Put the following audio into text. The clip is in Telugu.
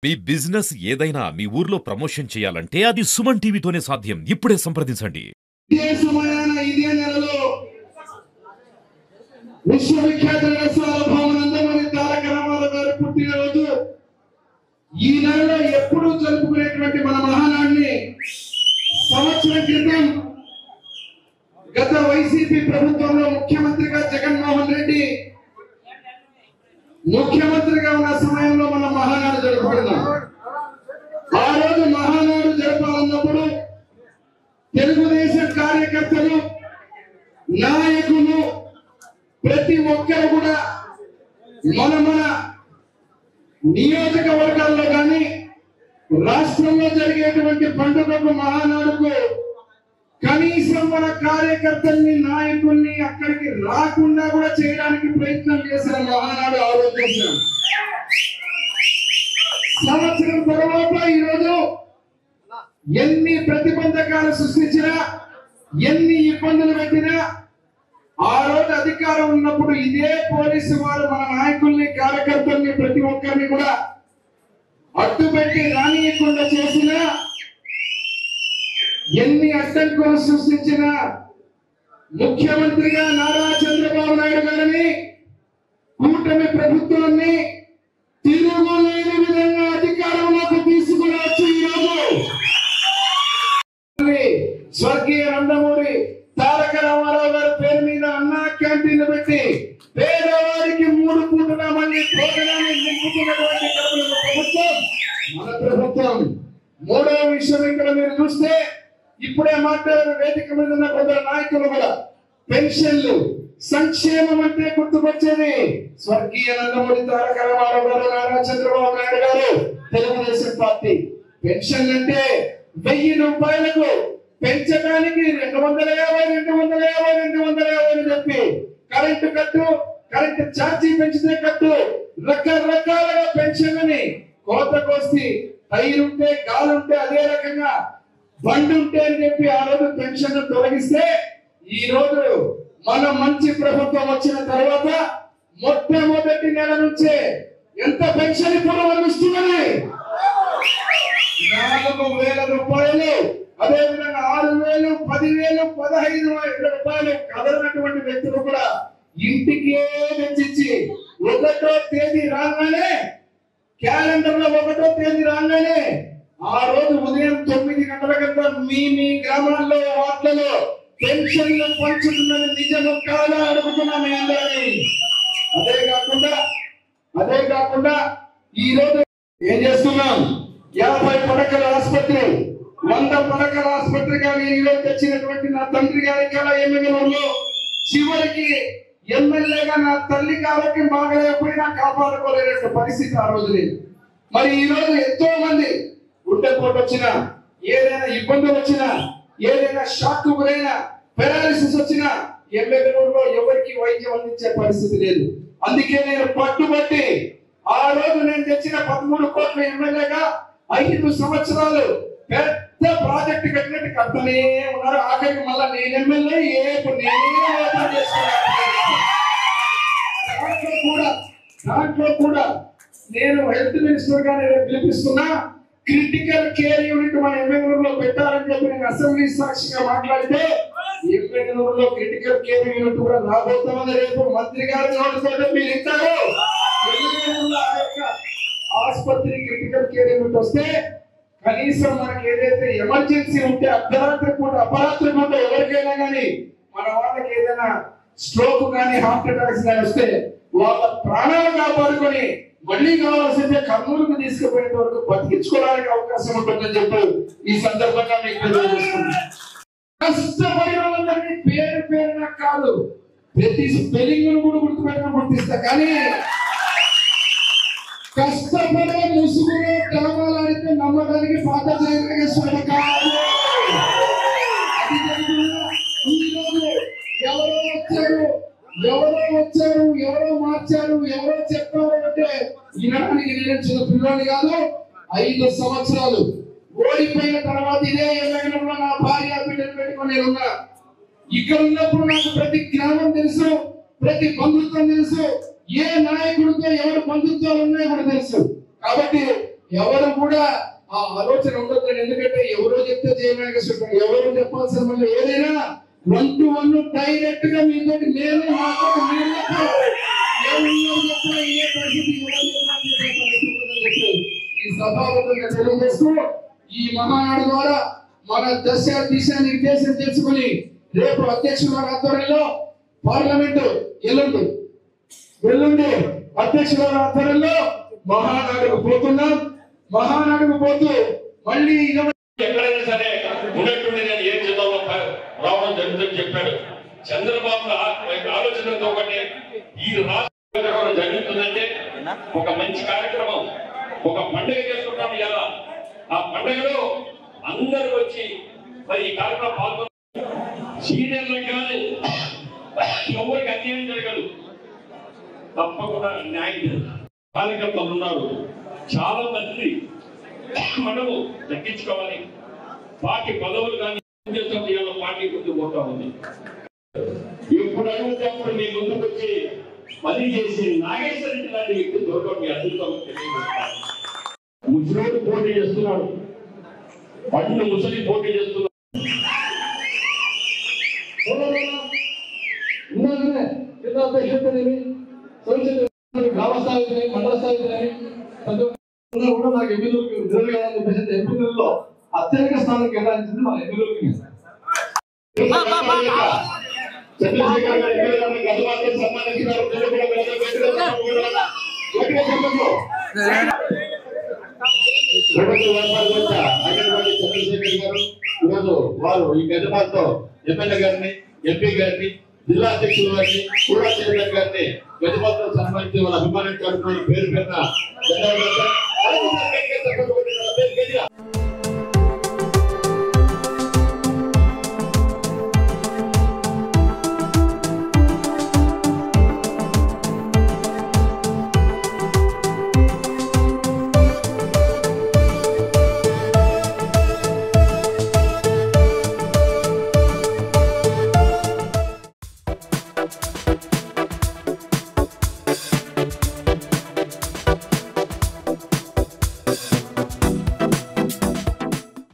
మీ బిజినెస్ ఏదైనా మీ ఊర్లో ప్రమోషన్ చేయాలంటే అది సుమన్ టీవీతోనే సాధ్యం. ఇప్పుడే సంప్రదించండి. ఇదే సమయాన ఇదే నెలలో విశ్వవిఖ్యాత సార్వభౌమ నందమూరి తారక రామారావు గారి పుట్టినరోజు. ఈ నెలలో ఎప్పుడూ జరుపుకునేటువంటి మన మహానాడిని సంవత్సరం క్రితం గత వైసీపీ ప్రభుత్వంలో ముఖ్యమంత్రిగా జగన్మోహన్ రెడ్డి ముఖ్యమంత్రిగా ఉన్న సమయంలో మనం మహానాడు జరుపుకున్నాం. ఆ రోజు మహానాడు జరపాలన్నప్పుడు తెలుగుదేశం కార్యకర్తలు, నాయకులు ప్రతి ఒక్కరు కూడా మన నియోజకవర్గాల్లో కానీ రాష్ట్రంలో జరిగేటువంటి పండుగకు మహానాడుకు కనీసం మన కార్యకర్తల్ని, నాయకుల్ని అక్కడికి రాకుండా కూడా చేయడానికి ప్రయత్నం చేసిన మహానాడు ఆలోచించాం. సంవత్సరం తర్వాత ఈరోజు ఎన్ని ప్రతిబంధకాలు సృష్టించినా, ఎన్ని ఇబ్బందులు పెట్టినా, ఆ రోజు అధికారం ఉన్నప్పుడు ఇదే పోలీసు వారు మన నాయకుల్ని, కార్యకర్తల్ని ప్రతి ఒక్కరిని కూడా అడ్డుపెట్టి రానియకుండా చేసినా, ఎన్ని అడ్డంకులు సృష్టించినా ముఖ్యమంత్రిగా నారా చంద్రబాబు నాయుడు గారిని, కూటమి ప్రభుత్వాన్ని తిరుగులేని విధంగా అధికారంలోకి తీసుకుని వచ్చి ఈరోజు స్వర్గీయ నందమూరి తారక రామారావు గారి పేరు మీద అన్నా క్యాంటీన్లు పెట్టి పేదవారికి 3 పూటల మళ్ళీ భోజనాన్ని నింపుతున్నటువంటి ప్రభుత్వం మన ప్రభుత్వం. మూడవ విషయం ఇక్కడ మీరు చూస్తే, ఇప్పుడే మాట్లాడిన వేదిక మీద ఉన్న కొందరు నాయకులు కూడా పెన్షన్లు, సంక్షేమం అంటే గుర్తుకొచ్చేది స్వర్గీయ నందమూరి తారక రామారావు గారు, నారా చంద్రబాబు నాయుడు గారు, తెలుగుదేశం పార్టీ. పెన్షన్లు అంటే 1000 రూపాయలకు పెంచడానికి 250 చెప్పి కరెంటు కట్టు, కరెంటు ఛార్జీ పెంచితే కట్టు, రకరకాలుగా పెన్షన్లని కోతకొస్తే టైరుంటే, గాలుంటే, అదే రకంగా బండి ఉంటే అని చెప్పి ఆ రోజు పెన్షన్ తొలగిస్తే, ఈ రోజు మన మంచి ప్రభుత్వం వచ్చిన తర్వాత మొట్టమొదటి నెల నుంచే ఎంత పెన్షన్ ఇప్పుడు ఇస్తున్నది? 4000 రూపాయలు. అదే విధంగా 6000, 10,000, 15,000 రూపాయలు కదలనటువంటి వ్యక్తులు కూడా ఇంటికే తెచ్చిచ్చి 1వ తేదీ రాగానే, క్యాలెండర్ లో 1వ తేదీ రాగానే ఆ రోజు ఉదయం 9 గంటలకంతా మీ గ్రామాల్లో, వార్డులలో పెన్షన్లు పంచుతున్నది నిజము కాదా అడుగుతున్నా మీ అందరినీ. అదే కాకుండా ఈ రోజు ఏం చేస్తున్నాం? 50 పడకల ఆసుపత్రి, 100 పడకల ఆసుపత్రిగా నేను ఈరోజు తెచ్చినటువంటి నా తండ్రి గారి కళ ఎమ్మెల్యేలో, చివరికి ఎమ్మెల్యేగా నా తల్లికి ఆరోగ్యం బాగలేకపోయినా కాపాడుకోలేనటువంటి పరిస్థితి ఆ రోజు లేదు. మరి ఈ రోజు ఎంతో మంది గుండెపోటు వచ్చినా, ఏదైనా ఇబ్బందులు వచ్చినా, ఏదైనా షాక్ గురైనా, పెరాలిసిస్ వచ్చినా ఎమ్మెల్యేలో ఎవరికి వైద్యం అందించే పరిస్థితి లేదు. అందుకే నేను పట్టుబట్టి ఆ రోజు నేను తెచ్చిన 13 కోట్ల ఎమ్మెల్యేగా 5 సంవత్సరాలు పెద్ద ప్రాజెక్టు కట్టినట్టు కట్టనే ఉన్నారు. ఆఖరికి మళ్ళా నేను ఎమ్మెల్యే దాంట్లో కూడా నేను హెల్త్ మినిస్టర్ గా నేను పిలిపిస్తున్నా. క్రిటికల్ కేర్ యూనిట్ మన ఎమ్మెల్యేలో పెట్టాలని చెప్పి నేను అసెంబ్లీ సాక్షిగా మాట్లాడితే, ఎమ్మెల్యేలో క్రిటికల్ కేర్ యూనిట్ కూడా రాబోతామని రేపు మంత్రి గారి నోటితో మీరు ఇస్తారు. ఆసుపత్రి క్రిటికల్ కేర్ యూనిట్ వస్తే కనీసం మనకి ఏదైతే ఎమర్జెన్సీ ఉంటే అర్ధరాత్రి పూట, అపరాత్రి పూట ఎవరికైనా కానీ మన వాళ్ళకి ఏదైనా స్ట్రోక్ కానీ, హార్ట్ అటాక్స్ కానీ వస్తే వాళ్ళ ప్రాణాలు కాపాడుకొని మళ్ళీ కావాల్సిందే కర్నూలుకు తీసుకుపోయేంత వరకు బతికించుకోవడానికి అవకాశం ఉంటుందని చెప్పి ఈ సందర్భంగా మీకు తెలియజేస్తున్నాను. కష్టపడిన వాళ్ళందరినీ పేరున కాదు, ప్రతి స్పెల్లింగ్ కూడా గుర్తుపెట్టిస్తా, కానీ కష్టపడే ముసుగులో డ్రామాలాడితే నమ్మడానికి పాత జగన్మోహన్ కాదు. ఎవరో వచ్చారు, ఎవరో మార్చారు, ఎవరో చెప్పారు అంటే వినడానికి నేను చిన్న పిల్లలు కాదు. 5 సంవత్సరాలు ఓడిపోయిన తర్వాత ఇదే ఎమ్మెల్యేలో నా భార్య బిడ్డలు పెట్టుకొని ఉన్నా. ఇక్కడ ఉన్నప్పుడు నాకు ప్రతి గ్రామం తెలుసు, ప్రతి బంధుత్వం తెలుసు, ఏ నాయకుడితో ఎవరు బంధుత్వాలు ఉన్నాయో కూడా తెలుసు. కాబట్టి ఎవరు కూడా ఆ ఆలోచన ఉండదు. ఎందుకంటే ఎవరో చెప్తే జయనాగేశ్వర ఎవరు చెప్పాల్సిన మళ్ళీ ఏదైనా 1-to-1 డైరెక్ట్ గా మీతో నేను ఈ సభాపతిగా తెలియజేస్తూ ఈ మహానాడు ద్వారా మన దిశ నిర్దేశం చేసుకుని రేపు అధ్యక్షుల వారి ఆధ్వర్యంలో పార్లమెంటు ఎల్లుండి అధ్యక్షుల వారి ఆధ్వర్యంలో మహానాడుకు పోతున్నాం. మహానాడుకు పోతూ మళ్ళీ ఎక్కడైనా సరే ఉన్నట్టుండి నేను ఏం జిల్లాలో రావడం జరుగుతుందని చెప్పాడు చంద్రబాబు. ఆలోచనతో ఒకటి ఈ రాష్ట్రం జరుగుతుందంటే ఒక మంచి కార్యక్రమం, ఒక పండుగ చేసుకుంటాం. ఇలా ఆ పండుగలో అందరూ వచ్చి మరి ఈ కార్యక్రమం పాల్గొన్నారు. సీనియర్లకు కానీ ఎవరికి అన్యాయం జరగదు, తప్పకుండా న్యాయం కార్యకర్తలు ఉన్నారు. చాలా మంది మనము తగ్గించుకోవాలి. పార్టీ పదవులు కానీ పార్టీ గుర్తు పోతా ఉంది. ఇప్పుడు అడుగుతున్నప్పుడు మీ ముందుకు వచ్చి పని చేసి నాగేశ్వర రెడ్డి లాంటి వ్యక్తి దొరకడం మీ అద్భుతం. ముసలి పోటీ చేస్తున్నాడు, పండు ముసలి పోటీ చేస్తున్నాడు. గ్రామ స్థాయి మండల స్థాయి కూడా నాకు ఎంపీలలో అత్యధిక స్థానం కేటాయించింది మన ఎమ్మెల్యేలకి. చంద్రశేఖర్ గారు గతవారం సన్మానించినారు. చంద్రశేఖర్ గారు ఈరోజు వారు ఈ గజమాతో ఎమ్మెల్యే గారిని, ఎంపీ గారిని, జిల్లా అధ్యక్షుల గారిని, కూడా చైర్మన్ గారిని గజమాతో సన్మానించి వాళ్ళ అభిమానించారు. పేరు పేరున